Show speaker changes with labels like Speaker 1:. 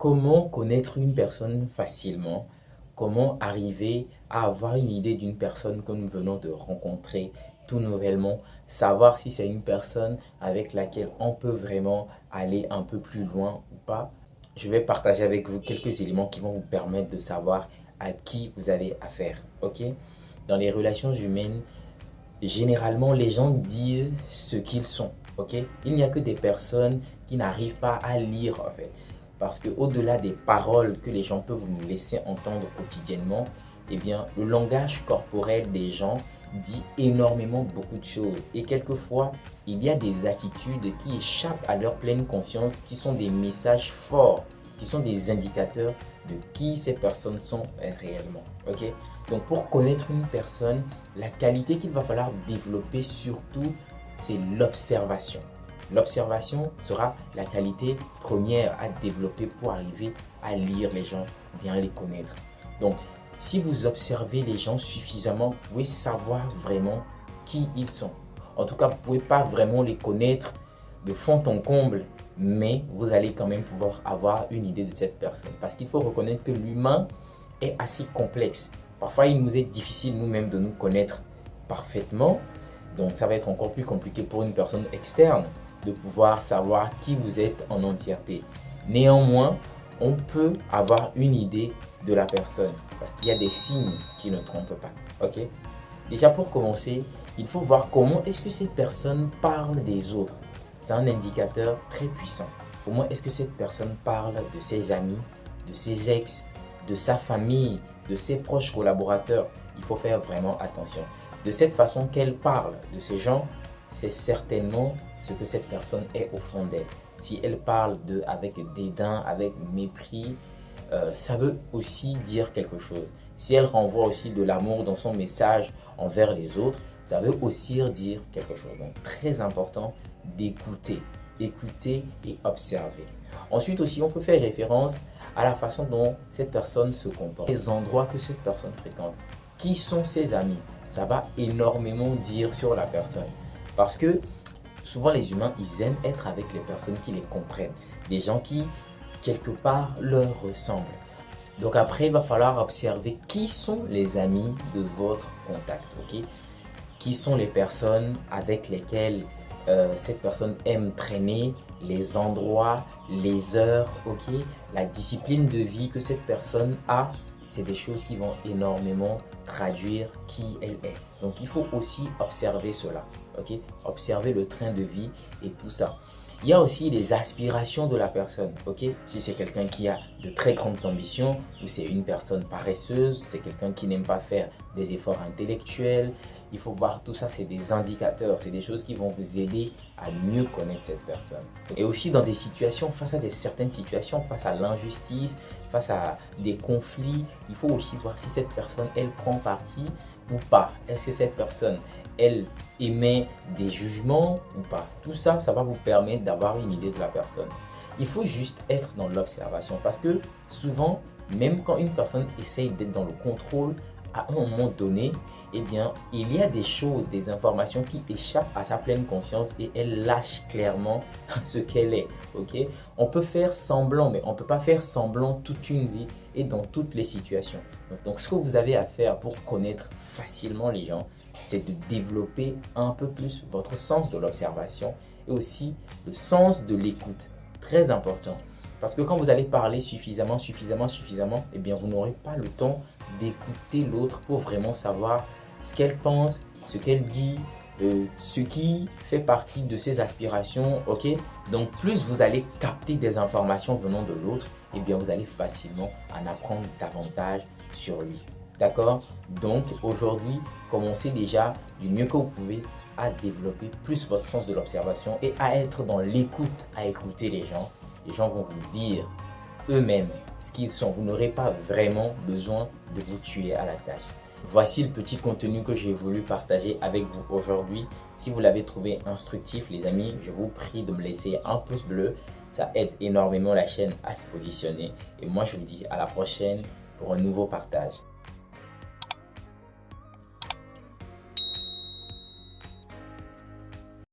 Speaker 1: Comment connaître une personne facilement? Comment arriver à avoir une idée d'une personne que nous venons de rencontrer tout nouvellement? Savoir si c'est une personne avec laquelle on peut vraiment aller un peu plus loin ou pas. Je vais partager avec vous quelques éléments qui vont vous permettre de savoir à qui vous avez affaire. Ok? Dans les relations humaines, généralement, les gens disent ce qu'ils sont. Ok? Il n'y a que des personnes qui n'arrivent pas à lire en fait. Parce que au-delà des paroles que les gens peuvent nous laisser entendre quotidiennement, eh bien, le langage corporel des gens dit énormément beaucoup de choses. Et quelquefois, il y a des attitudes qui échappent à leur pleine conscience, qui sont des messages forts, qui sont des indicateurs de qui ces personnes sont réellement. Ok? Donc, pour connaître une personne, la qualité qu'il va falloir développer surtout, c'est l'observation. L'observation sera la qualité première à développer pour arriver à lire les gens, bien les connaître. Donc, si vous observez les gens suffisamment, vous pouvez savoir vraiment qui ils sont. En tout cas, vous ne pouvez pas vraiment les connaître de fond en comble, mais vous allez quand même pouvoir avoir une idée de cette personne. Parce qu'il faut reconnaître que l'humain est assez complexe. Parfois, il nous est difficile nous-mêmes de nous connaître parfaitement. Donc, ça va être encore plus compliqué pour une personne externe de pouvoir savoir qui vous êtes en entièreté. Néanmoins, on peut avoir une idée de la personne parce qu'il y a des signes qui ne trompent pas. Ok? Déjà, pour commencer, il faut voir comment est-ce que cette personne parle des autres. C'est un indicateur très puissant. Comment est-ce que cette personne parle de ses amis, de ses ex, de sa famille, de ses proches collaborateurs? Il faut faire vraiment attention. De cette façon qu'elle parle de ces gens, c'est certainement ce que cette personne est au fond d'elle. Si elle parle avec dédain, avec mépris, ça veut aussi dire quelque chose. Si elle renvoie aussi de l'amour dans son message envers les autres, ça veut aussi dire quelque chose. Donc, très important d'écouter. Écouter et observer. Ensuite aussi, on peut faire référence à la façon dont cette personne se comporte. Les endroits que cette personne fréquente. Qui sont ses amis? Ça va énormément dire sur la personne. Parce que souvent les humains, ils aiment être avec les personnes qui les comprennent. Des gens qui, quelque part, leur ressemblent. Donc après, il va falloir observer qui sont les amis de votre contact. Ok? Qui sont les personnes avec lesquelles cette personne aime traîner, les endroits, les heures, ok? La discipline de vie que cette personne a, c'est des choses qui vont énormément traduire qui elle est. Donc il faut aussi observer cela, ok? Observer le train de vie et tout ça. Il y a aussi les aspirations de la personne, ok? Si c'est quelqu'un qui a de très grandes ambitions ou c'est une personne paresseuse, c'est quelqu'un qui n'aime pas faire des efforts intellectuels, il faut voir tout ça, c'est des indicateurs, c'est des choses qui vont vous aider à mieux connaître cette personne. Et aussi dans des situations, face à certaines situations, face à l'injustice, face à des conflits, il faut aussi voir si cette personne, elle prend parti ou pas. Est-ce que cette personne, elle émet des jugements ou pas? Tout ça, ça va vous permettre d'avoir une idée de la personne. Il faut juste être dans l'observation parce que souvent, même quand une personne essaye d'être dans le contrôle, à un moment donné, eh bien, il y a des choses, des informations qui échappent à sa pleine conscience et elle lâche clairement ce qu'elle est. Ok? On peut faire semblant, mais on ne peut pas faire semblant toute une vie et dans toutes les situations. Donc, ce que vous avez à faire pour connaître facilement les gens, c'est de développer un peu plus votre sens de l'observation et aussi le sens de l'écoute. Très important. Parce que quand vous allez parler suffisamment, eh bien, vous n'aurez pas le temps d'écouter l'autre pour vraiment savoir ce qu'elle pense, ce qu'elle dit, ce qui fait partie de ses aspirations, ok? Donc, plus vous allez capter des informations venant de l'autre, eh bien, vous allez facilement en apprendre davantage sur lui. D'accord? Donc, aujourd'hui, commencez déjà du mieux que vous pouvez à développer plus votre sens de l'observation et à être dans l'écoute, à écouter les gens. Les gens vont vous dire eux-mêmes ce qu'ils sont. Vous n'aurez pas vraiment besoin de vous tuer à la tâche. Voici le petit contenu que j'ai voulu partager avec vous aujourd'hui. Si vous l'avez trouvé instructif, les amis, je vous prie de me laisser un pouce bleu. Ça aide énormément la chaîne à se positionner. Et moi, je vous dis à la prochaine pour un nouveau partage.